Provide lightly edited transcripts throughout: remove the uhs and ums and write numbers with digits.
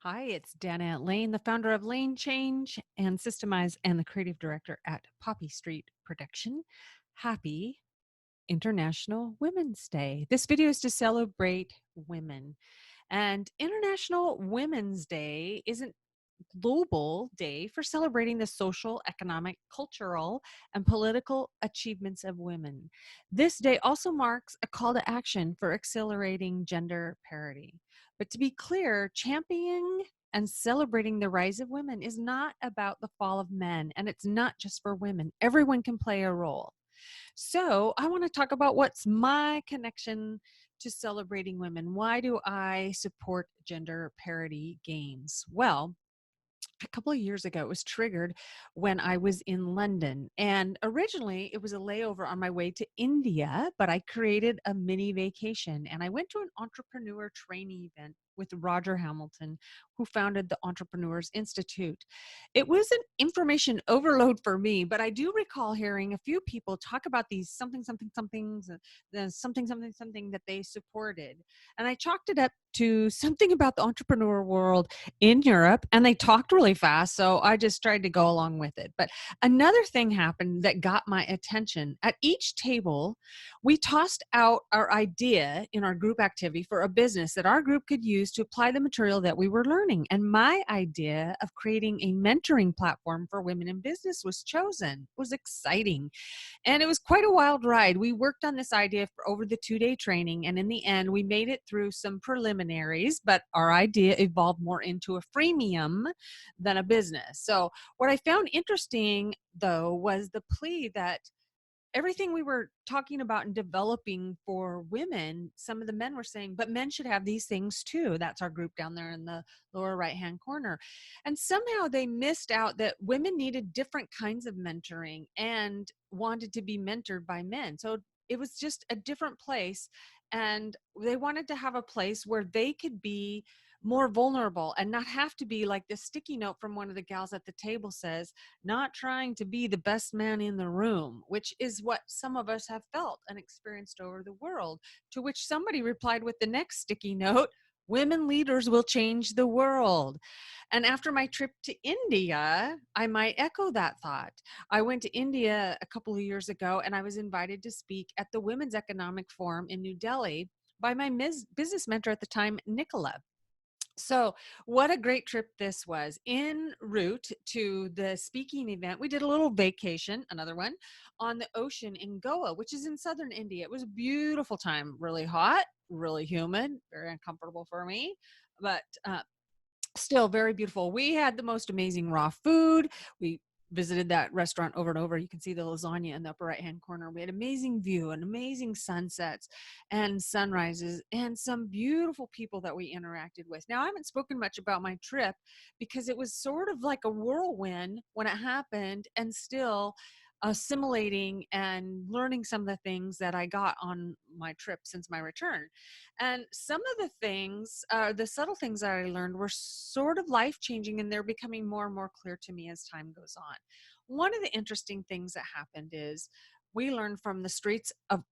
Hi, it's Dana Lane, the founder of Lane Change and Systemize and the creative director at Poppy Street Production. Happy International Women's Day. This video is to celebrate women. And International Women's Day isn't global day for celebrating the social, economic, cultural, and political achievements of women. This day also marks a call to action for accelerating gender parity. But to be clear, championing and celebrating the rise of women is not about the fall of men, and it's not just for women. Everyone can play a role. So, I want to talk about what's my connection to celebrating women. Why do I support gender parity gains? Well, a couple of years ago, it was triggered when I was in London. And originally, it was a layover on my way to India, but I created a mini vacation and I went to an entrepreneur training event with Roger Hamilton, who founded the Entrepreneurs Institute. It was an information overload for me, but I do recall hearing a few people talk about these something, something, somethings, the something, something, something that they supported. And I chalked it up to something about the entrepreneur world in Europe, and they talked really fast, so I just tried to go along with it. But another thing happened that got my attention. At each table, we tossed out our idea in our group activity for a business that our group could use to apply the material that we were learning. And my idea of creating a mentoring platform for women in business was chosen. It was exciting. And it was quite a wild ride. We worked on this idea for over the 2-day training, and in the end, we made it through some preliminaries, but our idea evolved more into a freemium than a business. So, what I found interesting, though, was the plea that everything we were talking about and developing for women, some of the men were saying, but men should have these things too. That's our group down there in the lower right hand corner. And somehow they missed out that women needed different kinds of mentoring and wanted to be mentored by men. So it was just a different place. And they wanted to have a place where they could be more vulnerable and not have to be like this sticky note from one of the gals at the table says, not trying to be the best man in the room, which is what some of us have felt and experienced over the world. To which somebody replied with the next sticky note, women leaders will change the world. And after my trip to India, I might echo that thought. I went to India a couple of years ago and I was invited to speak at the Women's Economic Forum in New Delhi by my business mentor at the time, Nicola. So, what a great trip this was. En route to the speaking event, we did a little vacation, another one, on the ocean in Goa, which is in southern India. It was a beautiful time, really hot, really humid, very uncomfortable for me, but still very beautiful. We had the most amazing raw food. We visited that restaurant over and over. You can see the lasagna in the upper right hand corner. We had amazing view and amazing sunsets and sunrises and some beautiful people that we interacted with. Now, I haven't spoken much about my trip because it was sort of like a whirlwind when it happened, and still assimilating and learning some of the things that I got on my trip since my return. And some of the things, the subtle things that I learned were sort of life changing, and they're becoming more and more clear to me as time goes on. One of the interesting things that happened is we learned from the streets of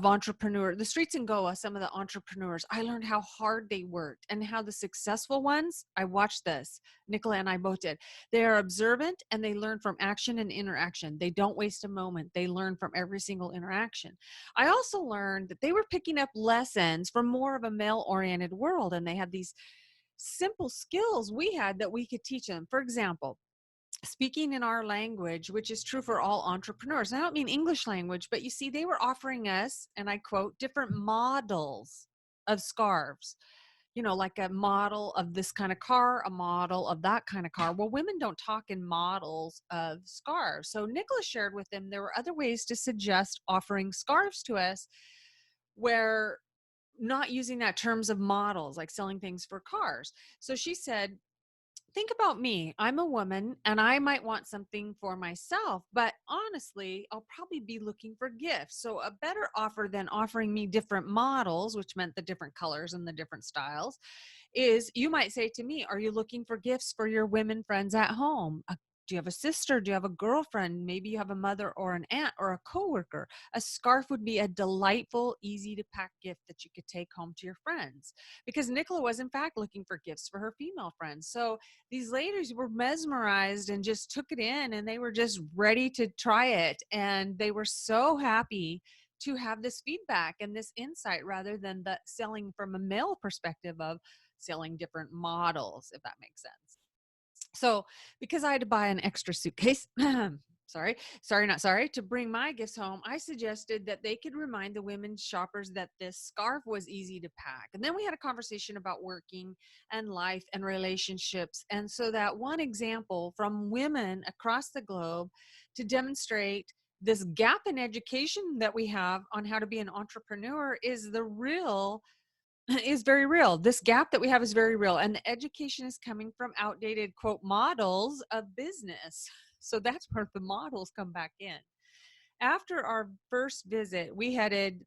entrepreneur, the streets in Goa, some of the entrepreneurs, I learned how hard they worked and how the successful ones, I watched this, Nicola and I both did. They are observant and they learn from action and interaction. They don't waste a moment. They learn from every single interaction. I also learned that they were picking up lessons from more of a male-oriented world, and they had these simple skills we had that we could teach them. For example, speaking in our language, which is true for all entrepreneurs. I don't mean English language, but you see, they were offering us, and I quote, different models of scarves. You know, like a model of this kind of car, a model of that kind of car. Well, women don't talk in models of scarves. So Nicholas shared with them there were other ways to suggest offering scarves to us where not using that terms of models, like selling things for cars. So she said, think about me. I'm a woman and I might want something for myself, but honestly, I'll probably be looking for gifts. So a better offer than offering me different models, which meant the different colors and the different styles, is you might say to me, are you looking for gifts for your women friends at home? Do you have a sister? Do you have a girlfriend? Maybe you have a mother or an aunt or a coworker. A scarf would be a delightful, easy to pack gift that you could take home to your friends. Because Nicola was in fact looking for gifts for her female friends. So these ladies were mesmerized and just took it in, and they were just ready to try it. And they were so happy to have this feedback and this insight rather than the selling from a male perspective of selling different models, if that makes sense. So because I had to buy an extra suitcase, not sorry, to bring my gifts home, I suggested that they could remind the women shoppers that this scarf was easy to pack. And then we had a conversation about working and life and relationships. And so that one example from women across the globe to demonstrate this gap in education that we have on how to be an entrepreneur is very real. This gap that we have is very real. And the education is coming from outdated, quote, models of business. So that's where the models come back in. After our first visit, we headed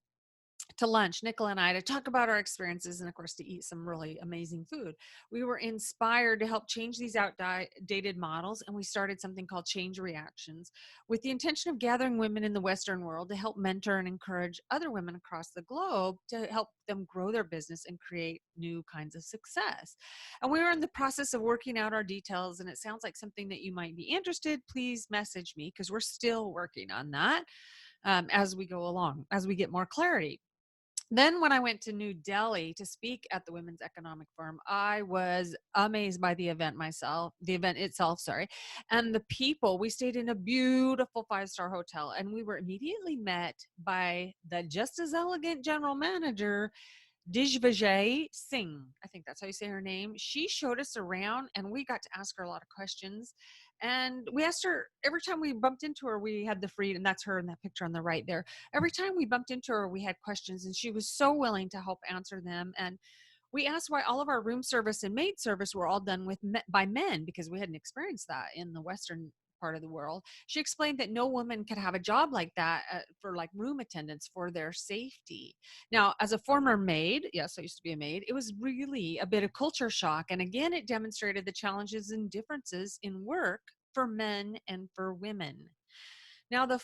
to lunch, Nicola and I, to talk about our experiences and, of course, to eat some really amazing food. We were inspired to help change these outdated models, and we started something called Change Reactions with the intention of gathering women in the Western world to help mentor and encourage other women across the globe to help them grow their business and create new kinds of success. And we were in the process of working out our details, and it sounds like something that you might be interested. Please message me because we're still working on that as we go along, as we get more clarity. Then when I went to New Delhi to speak at the Women's Economic Forum, I was amazed by the event itself, sorry. And the people, we stayed in a beautiful 5-star hotel, and we were immediately met by the just as elegant general manager, Dijvijay Singh. I think that's how you say her name. She showed us around, and we got to ask her a lot of questions. And we asked her every time we bumped into her, we had the freedom. That's her in that picture on the right there. Every time we bumped into her, we had questions, and she was so willing to help answer them. And we asked why all of our room service and maid service were all done by men, because we hadn't experienced that in the Western part of the world. She explained that no woman could have a job like that for like room attendants for their safety. Now, as a former maid, yes, I used to be a maid, it was really a bit of culture shock. And again, it demonstrated the challenges and differences in work for men and for women. Now, the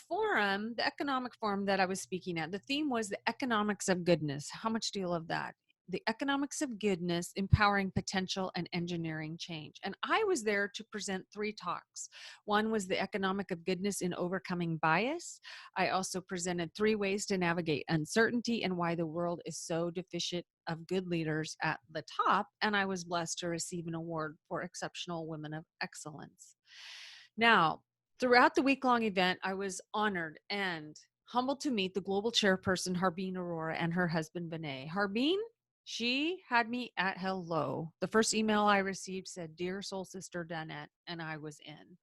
economic forum that I was speaking at, the theme was the economics of goodness. How much do you love that? The economics of goodness, empowering potential and engineering change. And I was there to present 3 talks. One was the economic of goodness in overcoming bias. I also presented 3 ways to navigate uncertainty and why the world is so deficient of good leaders at the top. And I was blessed to receive an award for Exceptional Women of Excellence. Now, throughout the week-long event, I was honored and humbled to meet the global chairperson, Harbeen Aurora, and her husband, Vinay. Harbeen, she had me at hello. The first email I received said, "Dear Soul Sister Danette," and I was in.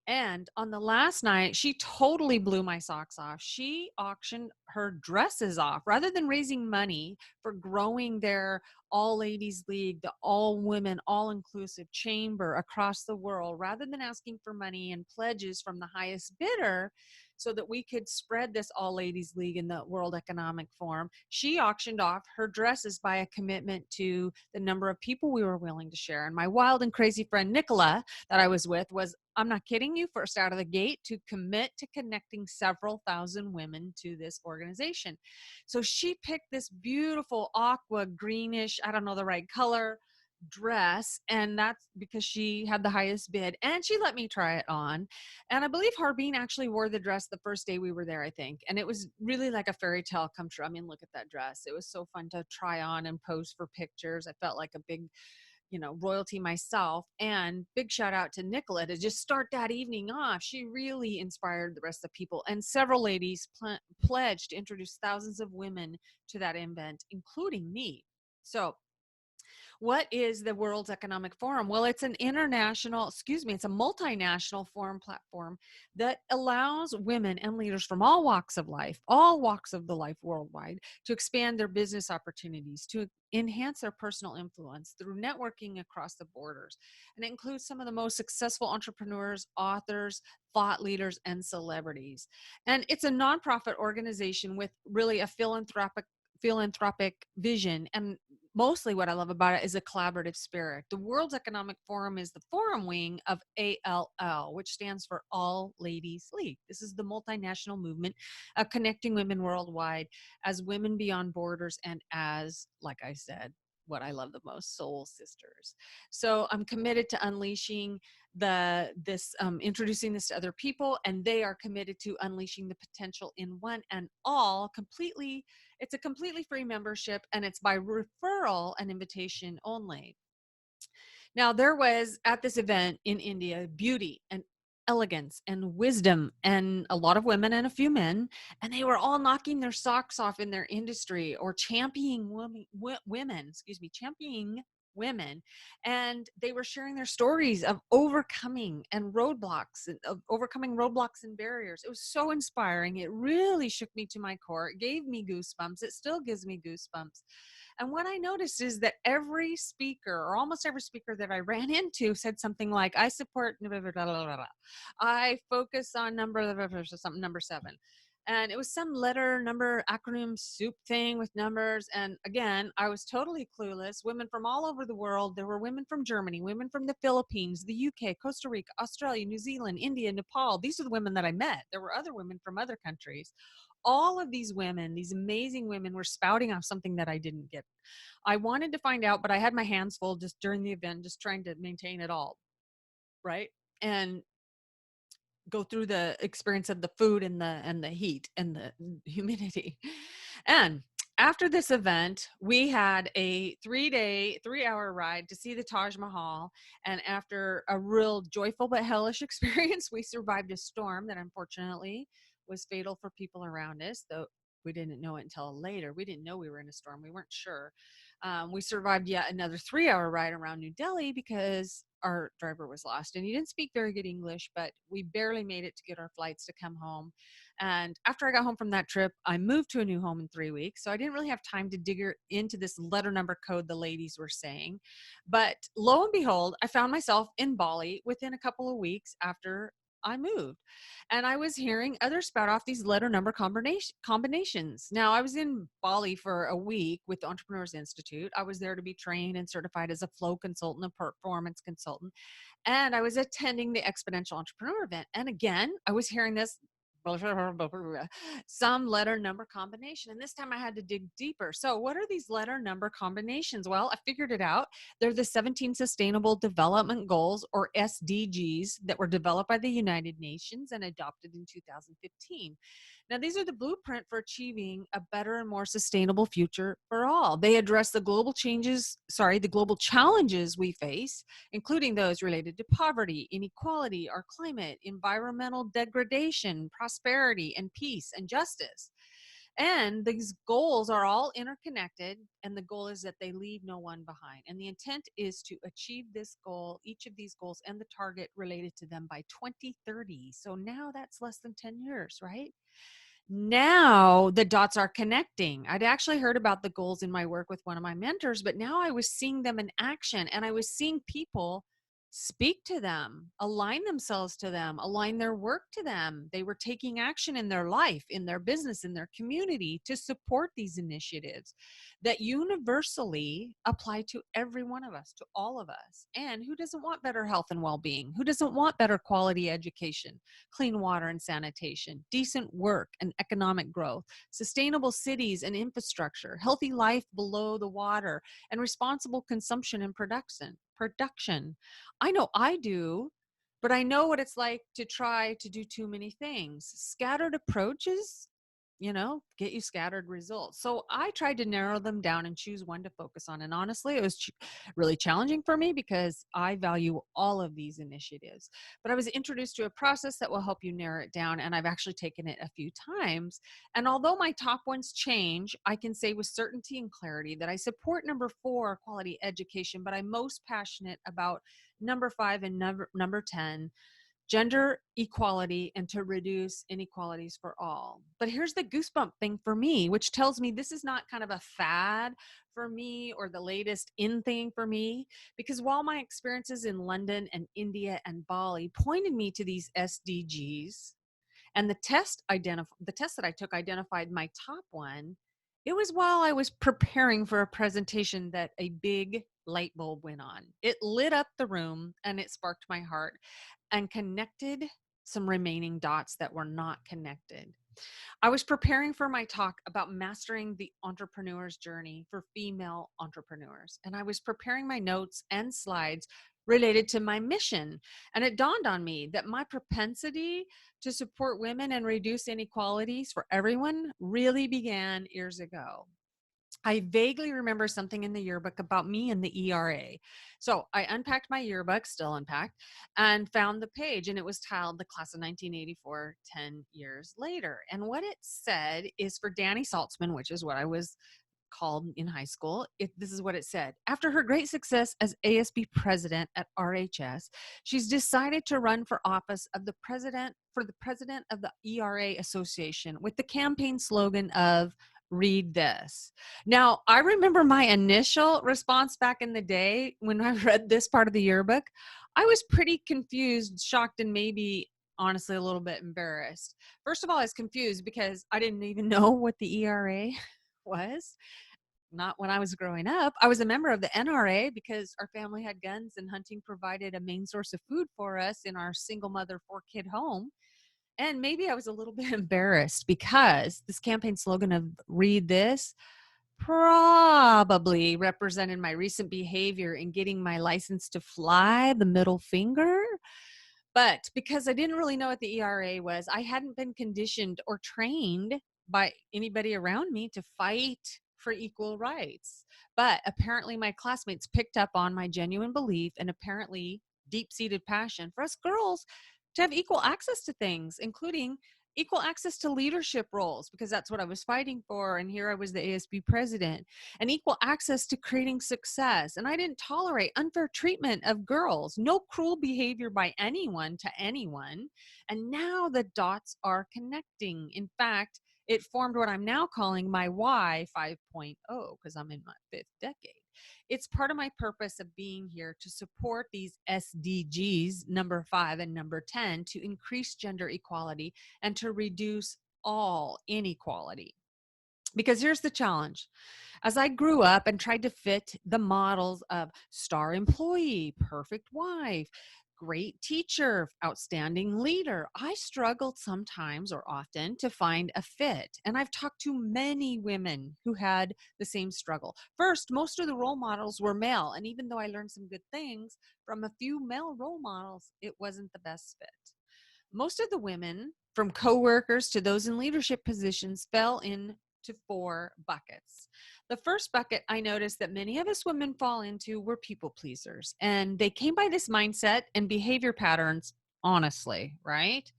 And on the last night, she totally blew my socks off. She auctioned her dresses off rather than raising money for growing their all ladies league, the all women, all inclusive chamber across the world, rather than asking for money and pledges from the highest bidder so that we could spread this all ladies league in the World Economic Forum. She auctioned off her dresses by a commitment to the number of people we were willing to share. And my wild and crazy friend, Nicola, that I was with was, I'm not kidding you, first out of the gate to commit to connecting several thousand women to this organization. So she picked this beautiful aqua greenish, I don't know the right color, dress, and that's because she had the highest bid, and she let me try it on. And I believe Harbeen actually wore the dress the first day we were there, I think, and it was really like a fairy tale come true. I mean, look at that dress. It was so fun to try on and pose for pictures. I felt like a big, royalty myself. And big shout out to Nicola to just start that evening off. She really inspired the rest of the people, and several ladies pledged to introduce thousands of women to that event, including me. So what is the World's Economic Forum? Well, it's it's a multinational forum platform that allows women and leaders from all walks of the life worldwide, to expand their business opportunities, to enhance their personal influence through networking across the borders. And it includes some of the most successful entrepreneurs, authors, thought leaders, and celebrities. And it's a nonprofit organization with really a philanthropic vision. And mostly what I love about it is a collaborative spirit. The World Economic Forum is the forum wing of ALL, which stands for All Ladies League. This is the multinational movement of connecting women worldwide as women beyond borders and as, like I said, what I love the most, soul sisters. So I'm committed to unleashing introducing this to other people, and they are committed to unleashing the potential in one and all completely. It's a completely free membership, and it's by referral and invitation only. Now, there was at this event in India beauty and elegance and wisdom and a lot of women and a few men, and they were all knocking their socks off in their industry or championing women, and they were sharing their stories of overcoming roadblocks and barriers. It was so inspiring. It really shook me to my core. It gave me goosebumps. It still gives me goosebumps. And what I noticed is that every speaker, or almost every speaker that I ran into, said something like, I support, blah, blah, blah, blah, blah. I focus on number 7. And it was some letter, number, acronym soup thing with numbers. And again, I was totally clueless. Women from all over the world. There were women from Germany, women from the Philippines, the UK, Costa Rica, Australia, New Zealand, India, Nepal. These are the women that I met. There were other women from other countries. All of these women, these amazing women, were spouting off something that I didn't get. I wanted to find out, but I had my hands full just during the event, just trying to maintain it all, right? And go through the experience of the food and the heat and the humidity. And after this event, we had a 3-hour ride to see the Taj Mahal. And after a real joyful but hellish experience, we survived a storm that unfortunately was fatal for people around us, though we didn't know it until later. We didn't know we were in a storm. We weren't sure. We survived yet another 3-hour ride around New Delhi because our driver was lost and he didn't speak very good English, but we barely made it to get our flights to come home. And after I got home from that trip, I moved to a new home in 3 weeks. So I didn't really have time to dig into this letter number code the ladies were saying. But lo and behold, I found myself in Bali within a couple of weeks after I moved. And I was hearing others spout off these letter number combinations. Now, I was in Bali for a week with the Entrepreneurs Institute. I was there to be trained and certified as a flow consultant, a performance consultant, and I was attending the Exponential Entrepreneur event. And again, I was hearing this some letter number combination. And this time I had to dig deeper. So what are these letter number combinations? Well, I figured it out. They're the 17 Sustainable Development Goals, or SDGs, that were developed by the United Nations and adopted in 2015. Now, these are the blueprint for achieving a better and more sustainable future for all. They address the global challenges we face, including those related to poverty, inequality, our climate, environmental degradation, prosperity, and peace and justice. And these goals are all interconnected, and the goal is that they leave no one behind. And the intent is to achieve this goal, each of these goals, and the target related to them by 2030. So now that's less than 10 years, right? Now the dots are connecting. I'd actually heard about the goals in my work with one of my mentors, but now I was seeing them in action, and I was seeing people speak to them, align themselves to them, align their work to them. They were taking action in their life, in their business, in their community to support these initiatives that universally apply to every one of us, to all of us. And who doesn't want better health and well-being? Who doesn't want better quality education, clean water and sanitation, decent work and economic growth, sustainable cities and infrastructure, healthy life below the water, and responsible consumption and production? I know I do, but I know what it's like to try to do too many things. Scattered approaches, get you scattered results. So I tried to narrow them down and choose one to focus on. And honestly, it was really challenging for me because I value all of these initiatives. But I was introduced to a process that will help you narrow it down. And I've actually taken it a few times. And although my top ones change, I can say with certainty and clarity that I support number 4, quality education, but I'm most passionate about number 5 and number 10, gender equality, and to reduce inequalities for all. But here's the goosebump thing for me, which tells me this is not kind of a fad for me or the latest in thing for me, because while my experiences in London and India and Bali pointed me to these SDGs, and the test that I took identified my top one, It was while I was preparing for a presentation that a big light bulb went on. It lit up the room and it sparked my heart and connected some remaining dots that were not connected. I was preparing for my talk about mastering the entrepreneur's journey for female entrepreneurs. And I was preparing my notes and slides related to my mission. And it dawned on me that my propensity to support women and reduce inequalities for everyone really began years ago. I vaguely remember something in the yearbook about me and the ERA. So I unpacked my yearbook, still unpacked, and found the page, and it was titled The Class of 1984, 10 Years Later. And what it said is for Danny Saltzman, which is what I was called in high school. This is what it said. After her great success as ASB president at RHS, she's decided to run for office of the president of the ERA Association with the campaign slogan of read this. Now, I remember my initial response back in the day when I read this part of the yearbook. I was pretty confused, shocked, and maybe honestly a little bit embarrassed. First of all, I was confused because I didn't even know what the ERA was. Not when I was growing up. I was a member of the NRA because our family had guns and hunting provided a main source of food for us in our single mother, 4-kid home. And maybe I was a little bit embarrassed because this campaign slogan of read this probably represented my recent behavior in getting my license to fly, the middle finger. But because I didn't really know what the ERA was, I hadn't been conditioned or trained by anybody around me to fight for equal rights. But apparently, my classmates picked up on my genuine belief and apparently deep seated passion for us girls to have equal access to things, including equal access to leadership roles, because that's what I was fighting for. And here I was the ASB president, and equal access to creating success. And I didn't tolerate unfair treatment of girls, no cruel behavior by anyone to anyone. And now the dots are connecting. In fact, it formed what I'm now calling my Y 5.0 because I'm in my 5th decade. It's part of my purpose of being here to support these SDGs, number 5 and number 10, to increase gender equality and to reduce all inequality. Because here's the challenge. As I grew up and tried to fit the models of star employee, perfect wife, great teacher, outstanding leader, I struggled sometimes or often to find a fit. And I've talked to many women who had the same struggle. First, most of the role models were male. And even though I learned some good things from a few male role models, it wasn't the best fit. Most of the women, from coworkers to those in leadership positions, fell into 4 buckets. The first bucket I noticed that many of us women fall into were people pleasers. And they came by this mindset and behavior patterns, honestly, right?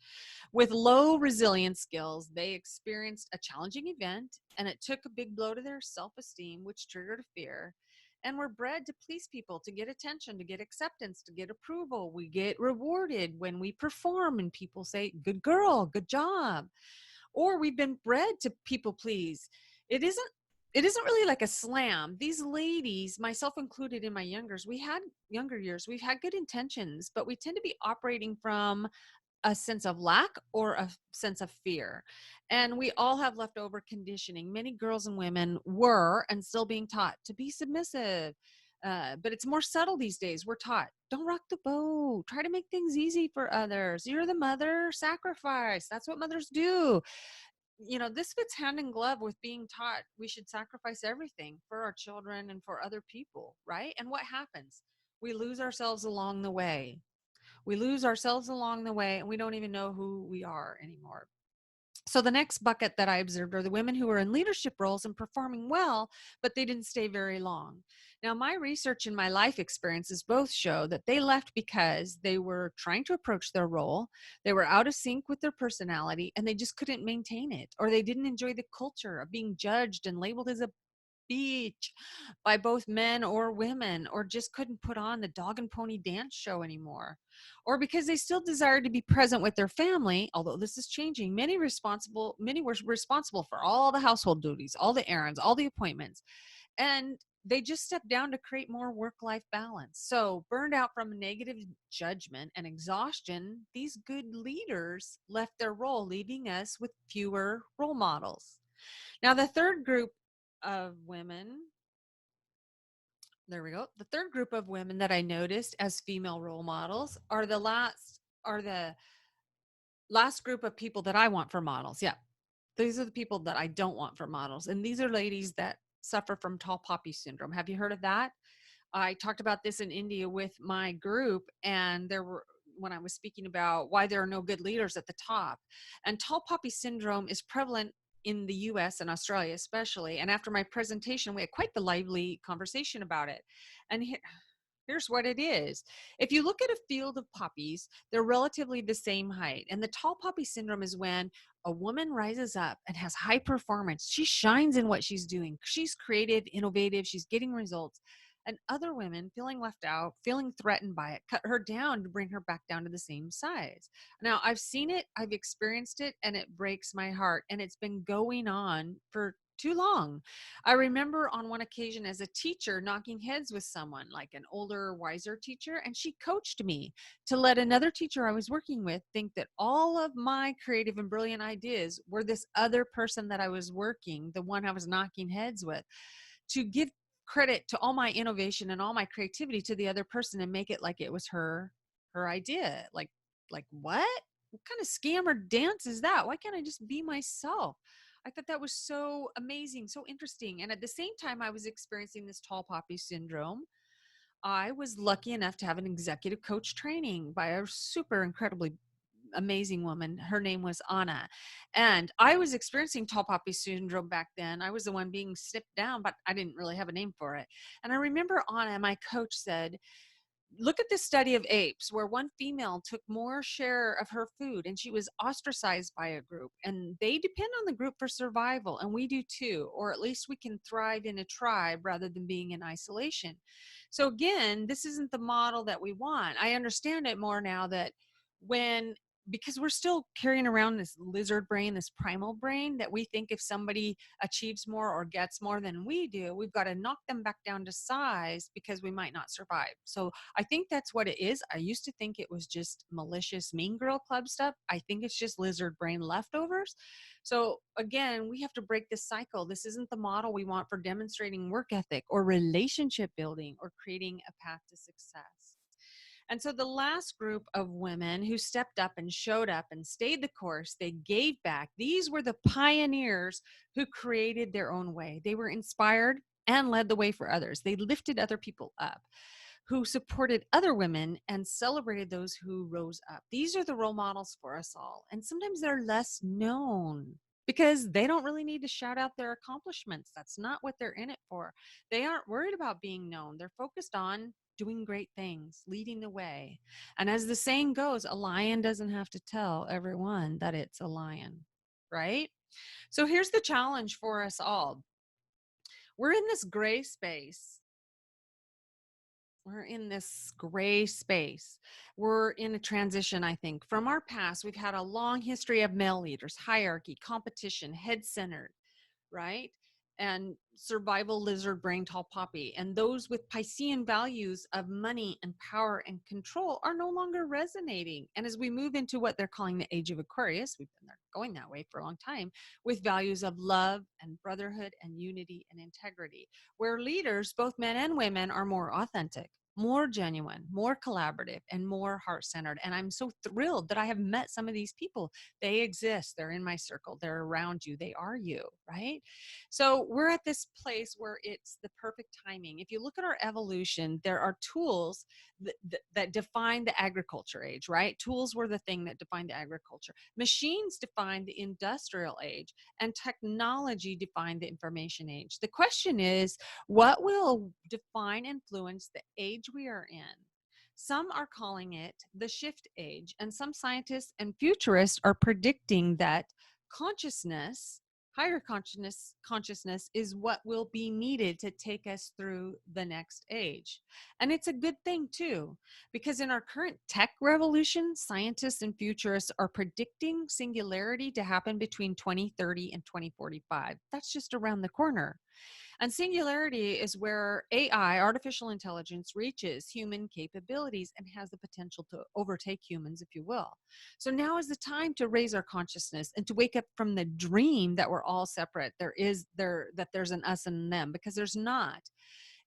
With low resilience skills, they experienced a challenging event and it took a big blow to their self esteem, which triggered a fear. And we're bred to please people, to get attention, to get acceptance, to get approval. We get rewarded when we perform and people say, good girl, good job. Or we've been bred to people please. It isn't it isn't really like a slam. These ladies, myself included in my younger years, we've had good intentions, but we tend to be operating from a sense of lack or a sense of fear. And we all have leftover conditioning. Many girls and women were and still being taught to be submissive. But it's more subtle these days. We're taught, don't rock the boat. Try to make things easy for others. You're the mother, sacrifice. That's what mothers do. This fits hand in glove with being taught we should sacrifice everything for our children and for other people, right? And what happens? We lose ourselves along the way. We lose ourselves along the way and we don't even know who we are anymore. So the next bucket that I observed are the women who are in leadership roles and performing well, but they didn't stay very long. Now, my research and my life experiences both show that they left because they were trying to approach their role, they were out of sync with their personality, and they just couldn't maintain it, or they didn't enjoy the culture of being judged and labeled as a beach by both men or women, or just couldn't put on the dog and pony dance show anymore, or because they still desired to be present with their family. Although this is changing, many were responsible for all the household duties, all the errands, all the appointments, and they just stepped down to create more work-life balance. So burned out from negative judgment and exhaustion, these good leaders left their role, leaving us with fewer role models. Now, the third group of women, there we go. The third group of women that I noticed as female role models are the last group of people that I want for models. Yeah. These are the people that I don't want for models. And these are ladies that suffer from tall poppy syndrome. Have you heard of that? I talked about this in India with my group, and when I was speaking about why there are no good leaders at the top. And tall poppy syndrome is prevalent in the US and Australia, especially. And after my presentation, we had quite the lively conversation about it. And here's what it is. If you look at a field of poppies, they're relatively the same height. And the tall poppy syndrome is when a woman rises up and has high performance. She shines in what she's doing. She's creative, innovative, she's getting results. And other women feeling left out, feeling threatened by it, cut her down to bring her back down to the same size. Now, I've seen it, I've experienced it, and it breaks my heart. And it's been going on for too long. I remember on one occasion as a teacher knocking heads with someone, like an older, wiser teacher, and she coached me to let another teacher I was working with think that all of my creative and brilliant ideas were this other person that I was working, the one I was knocking heads with, to give credit to all my innovation and all my creativity to the other person and make it like it was her idea. Like what? What kind of scam or dance is that? Why can't I just be myself? I thought that was so amazing, so interesting. And at the same time I was experiencing this tall poppy syndrome, I was lucky enough to have an executive coach training by a super incredibly amazing woman. Her name was Anna. And I was experiencing tall poppy syndrome back then. I was the one being snipped down, but I didn't really have a name for it. And I remember Anna, my coach, said, look at this study of apes where one female took more share of her food and she was ostracized by a group, and they depend on the group for survival, and we do too, or at least we can thrive in a tribe rather than being in isolation. So again, this isn't the model that we want. I understand it more now that when because we're still carrying around this lizard brain, this primal brain, that we think if somebody achieves more or gets more than we do, we've got to knock them back down to size because we might not survive. So I think that's what it is. I used to think it was just malicious mean girl club stuff. I think it's just lizard brain leftovers. So again, we have to break this cycle. This isn't the model we want for demonstrating work ethic or relationship building or creating a path to success. And so the last group of women who stepped up and showed up and stayed the course, they gave back. These were the pioneers who created their own way. They were inspired and led the way for others. They lifted other people up, who supported other women and celebrated those who rose up. These are the role models for us all. And sometimes they're less known because they don't really need to shout out their accomplishments. That's not what they're in it for. They aren't worried about being known. They're focused on doing great things, leading the way. And as the saying goes, a lion doesn't have to tell everyone that it's a lion, right? So here's the challenge for us all. We're in this gray space. We're in this gray space. We're in a transition, I think. From our past, we've had a long history of male leaders, hierarchy, competition, head-centered, right? And survival lizard brain tall poppy. And those with Piscean values of money and power and control are no longer resonating. And as we move into what they're calling the age of Aquarius, we've been there going that way for a long time, with values of love and brotherhood and unity and integrity, where leaders, both men and women, are more authentic, more genuine, more collaborative, and more heart-centered. And I'm so thrilled that I have met some of these people. They exist. They're in my circle. They're around you. They are you, right? So we're at this place where it's the perfect timing. If you look at our evolution, there are tools that define the agriculture age, right? Tools were the thing that defined the agriculture. Machines defined the industrial age, and technology defined the information age. The question is, what will define and influence the age we are in? Some are calling it the shift age, and some scientists and futurists are predicting that consciousness, higher consciousness is what will be needed to take us through the next age. And it's a good thing too, because in our current tech revolution, scientists and futurists are predicting singularity to happen between 2030 and 2045. That's just around the corner. And singularity is where AI, artificial intelligence, reaches human capabilities and has the potential to overtake humans, if you will. So now is the time to raise our consciousness and to wake up from the dream that we're all separate. That there's an us and them, because there's not.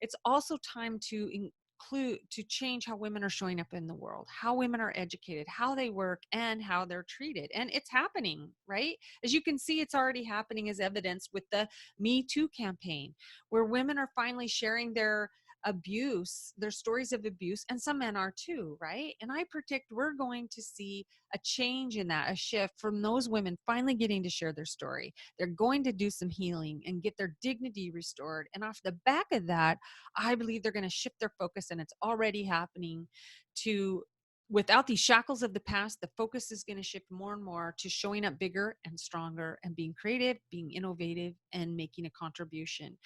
It's also time to include, to change how women are showing up in the world, how women are educated, how they work, and how they're treated. And it's happening, right? As you can see, it's already happening, as evidenced with the Me Too campaign, where women are finally sharing their abuse, their stories of abuse, and some men are too, right? And I predict we're going to see a change in that, a shift from those women finally getting to share their story. They're going to do some healing and get their dignity restored. And off the back of that, I believe they're going to shift their focus, and it's already happening, to, without these shackles of the past, the focus is going to shift more and more to showing up bigger and stronger and being creative, being innovative, and making a contribution.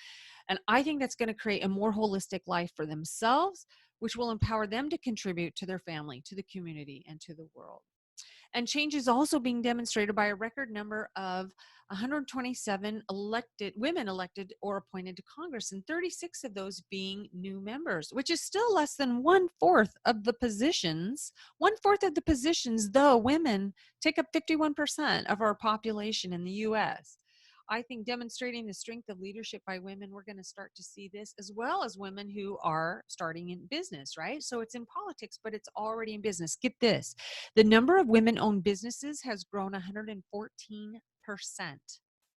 And I think that's going to create a more holistic life for themselves, which will empower them to contribute to their family, to the community, and to the world. And change is also being demonstrated by a record number of 127 women elected or appointed to Congress, and 36 of those being new members, which is still less than one-fourth of the positions. One-fourth of the positions, though, women take up 51% of our population in the US. I think demonstrating the strength of leadership by women, we're going to start to see this, as well as women who are starting in business, right? So it's in politics, but it's already in business. Get this. The number of women-owned businesses has grown 114%.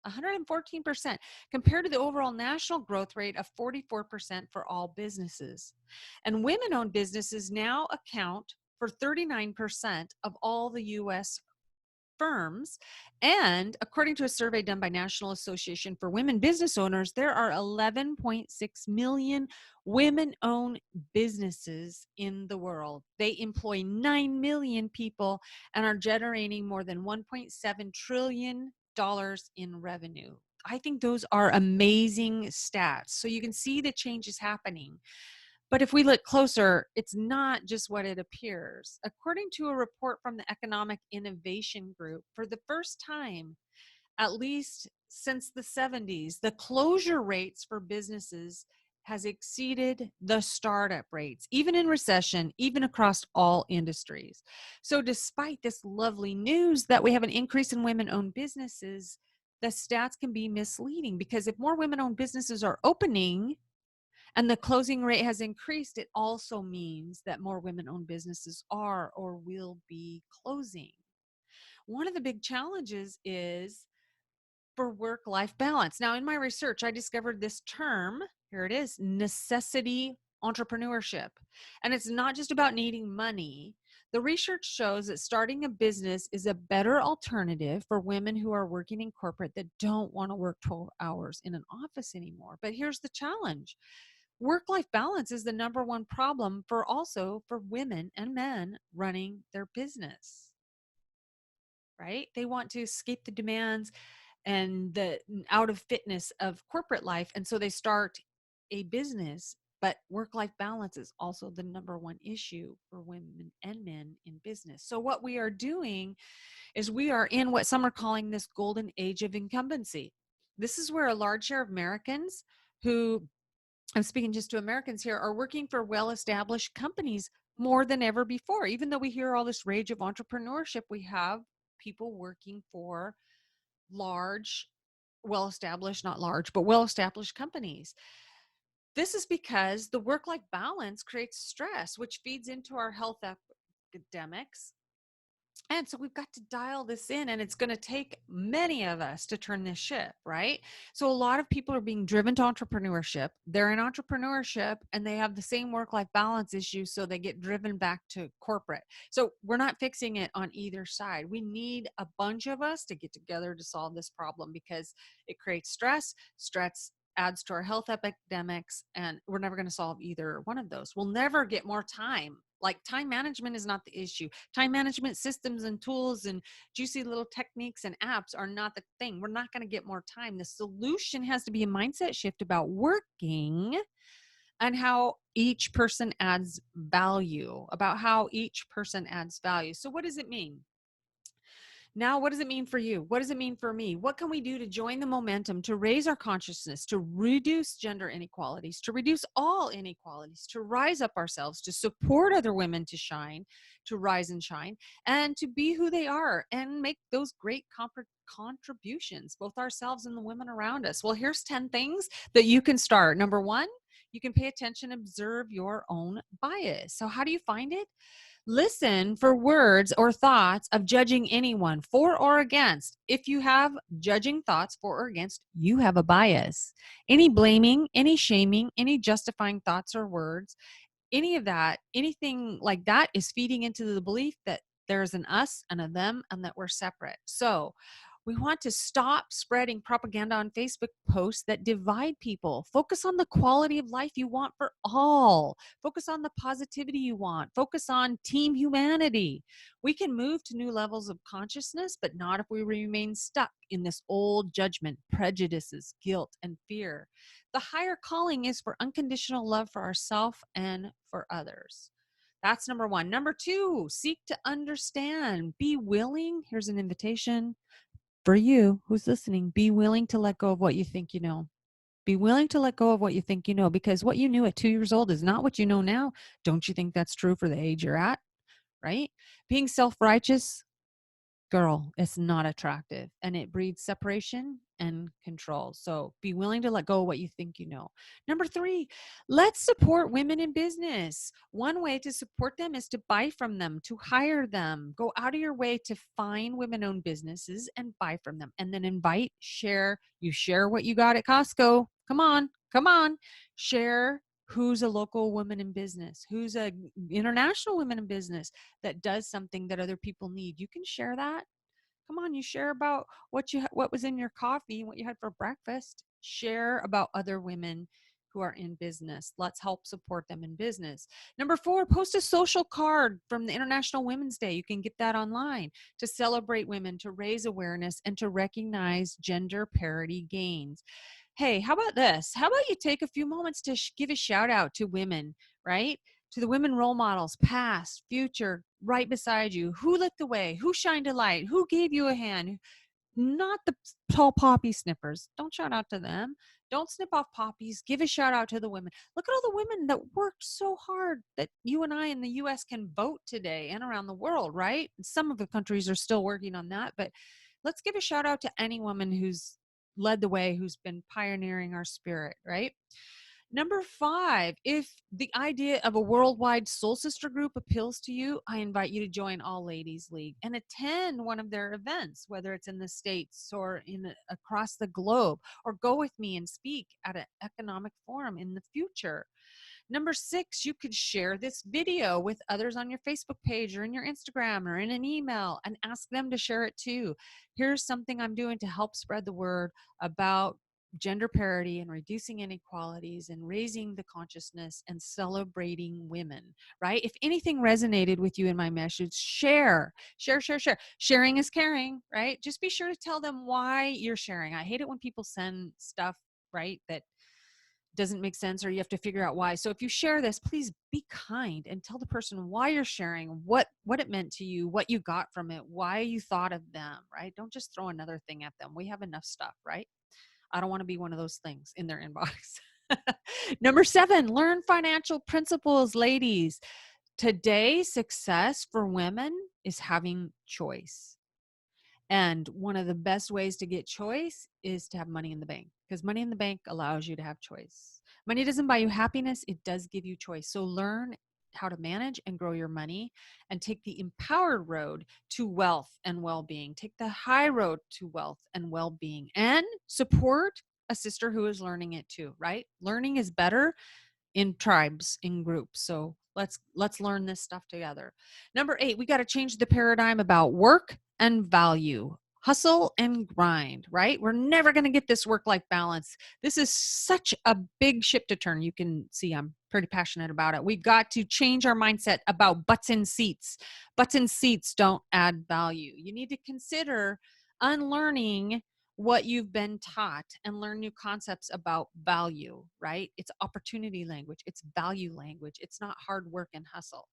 114% compared to the overall national growth rate of 44% for all businesses. And women-owned businesses now account for 39% of all the US firms. And according to a survey done by National Association for Women Business Owners, there are 11.6 million women-owned businesses in the world. They employ 9 million people and are generating more than $1.7 trillion in revenue. I think those are amazing stats. So you can see the change is happening. But if we look closer, it's not just what it appears. According to a report from the Economic Innovation Group, for the first time, at least since the 70s, the closure rates for businesses has exceeded the startup rates, even in recession, even across all industries. So despite this lovely news that we have an increase in women-owned businesses, the stats can be misleading, because if more women-owned businesses are opening, and the closing rate has increased, it also means that more women-owned businesses are or will be closing. One of the big challenges is for work-life balance. Now, in my research, I discovered this term. Here it is: necessity entrepreneurship. And it's not just about needing money. The research shows that starting a business is a better alternative for women who are working in corporate that don't want to work 12 hours in an office anymore. But here's the challenge: work-life balance is the number one problem for women and men running their business, right? They want to escape the demands and the out of fitness of corporate life. And so they start a business, but work-life balance is also the number one issue for women and men in business. So what we are doing is we are in what some are calling this golden age of incumbency. This is where a large share of Americans who, I'm speaking just to Americans here, are working for well-established companies more than ever before. Even though we hear all this rage of entrepreneurship, we have people working for large, well-established, not large, but well-established companies. This is because the work-life balance creates stress, which feeds into our health epidemics. And so we've got to dial this in, and it's going to take many of us to turn this ship, right? So a lot of people are being driven to entrepreneurship. They're in entrepreneurship and they have the same work-life balance issues, so they get driven back to corporate. So we're not fixing it on either side. We need a bunch of us to get together to solve this problem, because it creates stress. Stress adds to our health epidemics, and we're never going to solve either one of those. We'll never get more time. Like, time management is not the issue. Time management systems and tools and juicy little techniques and apps are not the thing. We're not going to get more time. The solution has to be a mindset shift about working and how each person adds value, about how each person adds value. So what does it mean? Now, what does it mean for you? What does it mean for me? What can we do to join the momentum, to raise our consciousness, to reduce gender inequalities, to reduce all inequalities, to rise up ourselves, to support other women to shine, to rise and shine, and to be who they are and make those great contributions, both ourselves and the women around us? Well, here's 10 things that you can start. Number one, you can pay attention, observe your own bias. So, how do you find it? Listen for words or thoughts of judging anyone for or against. If you have judging thoughts for or against, you have a bias. Any blaming, any shaming, any justifying thoughts or words, any of that, anything like that is feeding into the belief that there's an us and a them and that we're separate. So we want to stop spreading propaganda on Facebook posts that divide people. Focus on the quality of life you want for all. Focus on the positivity you want. Focus on team humanity. We can move to new levels of consciousness, but not if we remain stuck in this old judgment, prejudices, guilt, and fear. The higher calling is for unconditional love for ourselves and for others. That's number one. Number two, seek to understand. Be willing. Here's an invitation for you who's listening. Be willing to let go of what you think you know. Be willing to let go of what you think you know, because what you knew at 2 years old is not what you know now. Don't you think that's true for the age you're at? Right? Being self righteous, girl, it's not attractive and it breeds separation and control. So be willing to let go of what you think you know. Number three, let's support women in business. One way to support them is to buy from them, to hire them. Go out of your way to find women owned businesses and buy from them, and then invite, share. You share what you got at Costco. Come on, come on. Share who's a local woman in business, who's a international woman in business that does something that other people need. You can share that. Come on, you share about what was in your coffee and what you had for breakfast. Share about other women who are in business. Let's help support them in business. Number four, post a social card from the International Women's Day. You can get that online to celebrate women, to raise awareness, and to recognize gender parity gains. Hey, how about this? How about you take a few moments to give a shout out to women, right? To the women role models, past, future, right beside you. Who lit the way? Who shined a light? Who gave you a hand? Not the tall poppy snippers. Don't shout out to them. Don't snip off poppies. Give a shout out to the women. Look at all the women that worked so hard that you and I in the US can vote today and around the world, right? Some of the countries are still working on that, but let's give a shout out to any woman who's led the way, who's been pioneering our spirit, right? Number five, if the idea of a worldwide soul sister group appeals to you, I invite you to join All Ladies League and attend one of their events, whether it's in the States or across the globe, or go with me and speak at an economic forum in the future. Number six, you could share this video with others on your Facebook page or in your Instagram or in an email and ask them to share it too. Here's something I'm doing to help spread the word about gender parity and reducing inequalities and raising the consciousness and celebrating women, right? If anything resonated with you in my message, share, share, share, share. Sharing is caring, right? Just be sure to tell them why you're sharing. I hate it when people send stuff, right, that doesn't make sense or you have to figure out why. So if you share this, please be kind and tell the person why you're sharing, what it meant to you, what you got from it, why you thought of them, right? Don't just throw another thing at them. We have enough stuff, right? I don't want to be one of those things in their inbox. Number seven, learn financial principles, ladies. Today, success for women is having choice. And one of the best ways to get choice is to have money in the bank, because money in the bank allows you to have choice. Money doesn't buy you happiness, it does give you choice. So learn how to manage and grow your money and take the empowered road to wealth and well-being. Take the high road to wealth and well-being, and support a sister who is learning it too, right? Learning is better in tribes, in groups. So let's learn this stuff together. Number eight, we got to change the paradigm about work and value, hustle and grind, right? We're never going to get this work-life balance. This is such a big ship to turn. You can see I'm pretty passionate about it. We've got to change our mindset about butts in seats. Butts in seats don't add value. You need to consider unlearning what you've been taught and learn new concepts about value, right? It's opportunity language, it's value language, it's not hard work and hustle.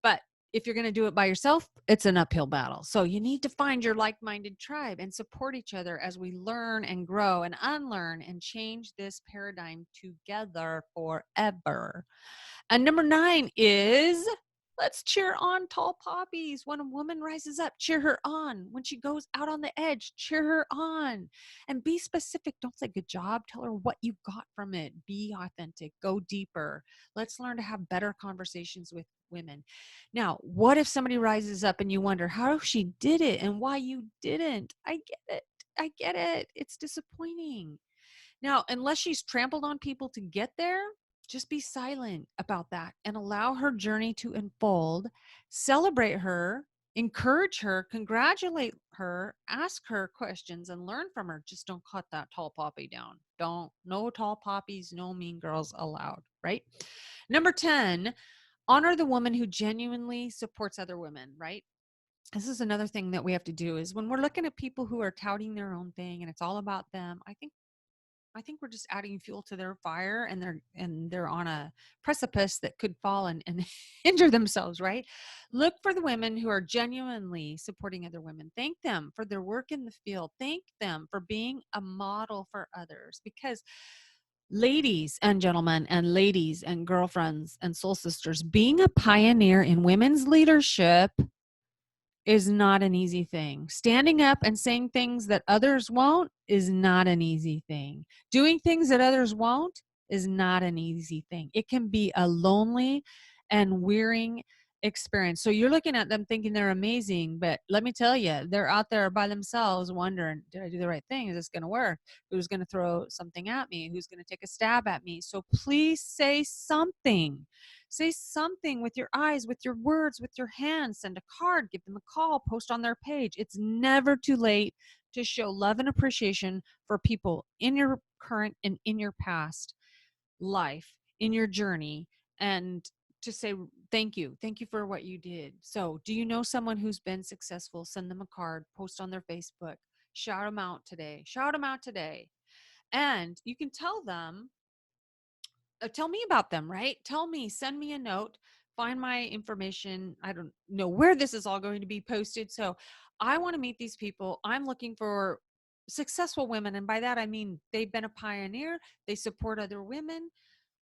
But If you're going to do it by yourself, it's an uphill battle. So you need to find your like-minded tribe and support each other as we learn and grow and unlearn and change this paradigm together forever. And number 9 is, let's cheer on tall poppies. When a woman rises up, cheer her on. When she goes out on the edge, cheer her on. And be specific. Don't say good job. Tell her what you got from it. Be authentic. Go deeper. Let's learn to have better conversations with women. Now, what if somebody rises up and you wonder how she did it and why you didn't? I get it. I get it. It's disappointing. Now, unless she's trampled on people to get there, just be silent about that and allow her journey to unfold. Celebrate her, encourage her, congratulate her, ask her questions, and learn from her. Just don't cut that tall poppy down. No tall poppies, no mean girls allowed, right? Number 10, honor the woman who genuinely supports other women, right? This is another thing that we have to do is when we're looking at people who are touting their own thing and it's all about them, I think we're just adding fuel to their fire, and they're on a precipice that could fall and injure themselves, right? Look for the women who are genuinely supporting other women. Thank them for their work in the field. Thank them for being a model for others, because ladies and gentlemen and ladies and girlfriends and soul sisters, being a pioneer in women's leadership is not an easy thing. Standing up and saying things that others won't is not an easy thing. Doing things that others won't is not an easy thing. It can be a lonely and wearing experience. So you're looking at them thinking they're amazing, but let me tell you, they're out there by themselves wondering, did I do the right thing? Is this going to work? Who's going to throw something at me? Who's going to take a stab at me? So please say something. Say something with your eyes, with your words, with your hands. Send a card, give them a call, post on their page. It's never too late to show love and appreciation for people in your current and in your past life, in your journey, and to say thank you. Thank you for what you did. So, do you know someone who's been successful? Send them a card, post on their Facebook, shout them out today. Shout them out today. And you can tell them, tell me about them, right? Tell me, send me a note, find my information. I don't know where this is all going to be posted. So I want to meet these people. I'm looking for successful women. And by that, I mean, they've been a pioneer. They support other women.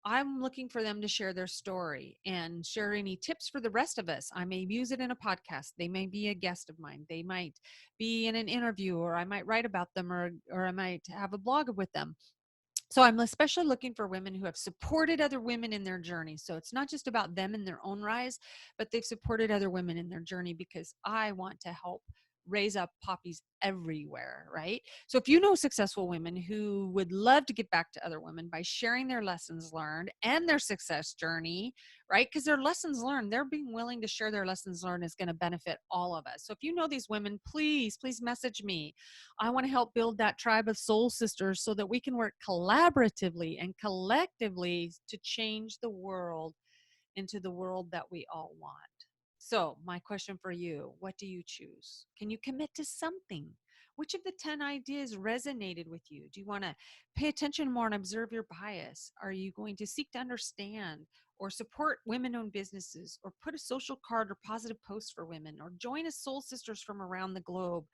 I'm looking for them to share their story and share any tips for the rest of us. I may use it in a podcast. They may be a guest of mine. They might be in an interview, or I might write about them, or I might have a blog with them. So I'm especially looking for women who have supported other women in their journey. So it's not just about them in their own rise, but they've supported other women in their journey, because I want to help raise up poppies everywhere, right? So if you know successful women who would love to give back to other women by sharing their lessons learned and their success journey, right? Because their lessons learned, they're being willing to share their lessons learned, is going to benefit all of us. So if you know these women, please message me. I want to help build that tribe of soul sisters so that we can work collaboratively and collectively to change the world into the world that we all want. So, my question for you, what do you choose? Can you commit to something? Which of the 10 ideas resonated with you? Do you want to pay attention more and observe your bias? Are you going to seek to understand or support women-owned businesses, or put a social card or positive post for women, or join a soul sisters from around the globe?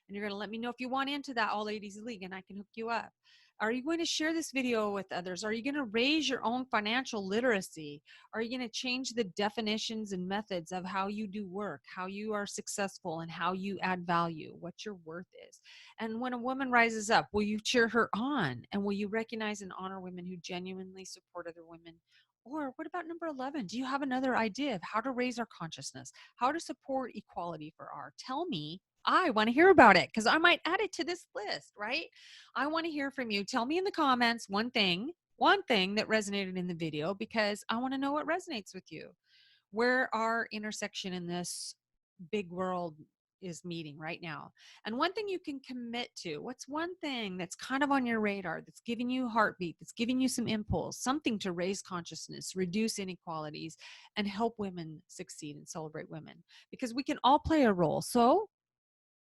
And you're going to let me know if you want into that All Ladies League, and I can hook you up. Are you going to share this video with others? Are you going to raise your own financial literacy? Are you going to change the definitions and methods of how you do work, how you are successful, and how you add value, what your worth is? And when a woman rises up, will you cheer her on? And will you recognize and honor women who genuinely support other women? Or what about number 11? Do you have another idea of how to raise our consciousness, how to support equality for our? Tell me. I want to hear about it, because I might add it to this list, right? I want to hear from you. Tell me in the comments one thing that resonated in the video, because I want to know what resonates with you, where our intersection in this big world is meeting right now. And one thing you can commit to, what's one thing that's kind of on your radar, that's giving you heartbeat, that's giving you some impulse, something to raise consciousness, reduce inequalities, and help women succeed and celebrate women, because we can all play a role. So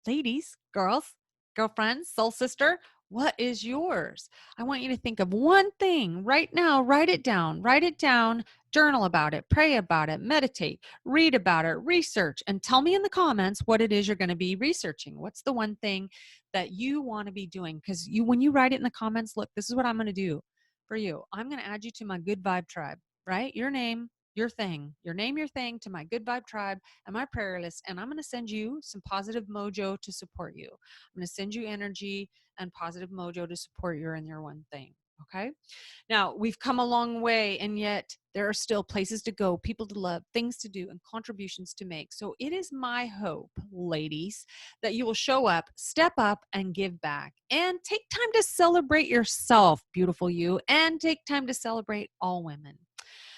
ladies, girls, girlfriends, soul sister, what is yours? I want you to think of one thing right now. Write it down. Write it down. journal about it, pray about it, meditate, read about it, research, and tell me in the comments what it is you're going to be researching. What's the one thing that you want to be doing? Because when you write it in the comments, look, this is what I'm going to do for you. I'm going to add you to my good vibe tribe, right? Your name, your thing, your name, your thing to my good vibe tribe and my prayer list. And I'm going to send you some positive mojo to support you. I'm going to send you energy and positive mojo to support you in your one thing. Okay. Now, we've come a long way, and yet there are still places to go, people to love, things to do, and contributions to make. So it is my hope, ladies, that you will show up, step up, and give back. And take time to celebrate yourself, beautiful you, and take time to celebrate all women.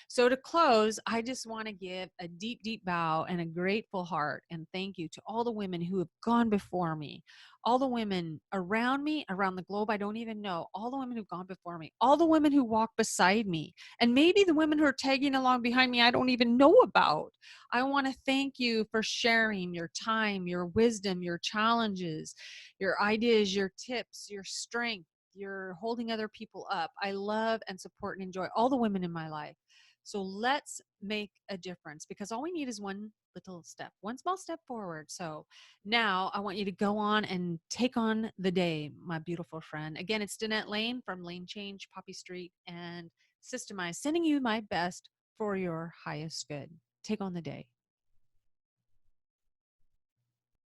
So to close, I just want to give a deep, deep bow and a grateful heart and thank you to all the women who have gone before me, all the women around me, around the globe I don't even know, all the women who've gone before me, all the women who walk beside me, and maybe the women who are tagging along behind me I don't even know about. I want to thank you for sharing your time, your wisdom, your challenges, your ideas, your tips, your strength. You're holding other people up. I love and support and enjoy all the women in my life. So let's make a difference, because all we need is one little step, one small step forward. So now I want you to go on and take on the day, my beautiful friend. Again, it's Danette Lane from Lane Change, Poppy Street, and Systemize, sending you my best for your highest good. Take on the day.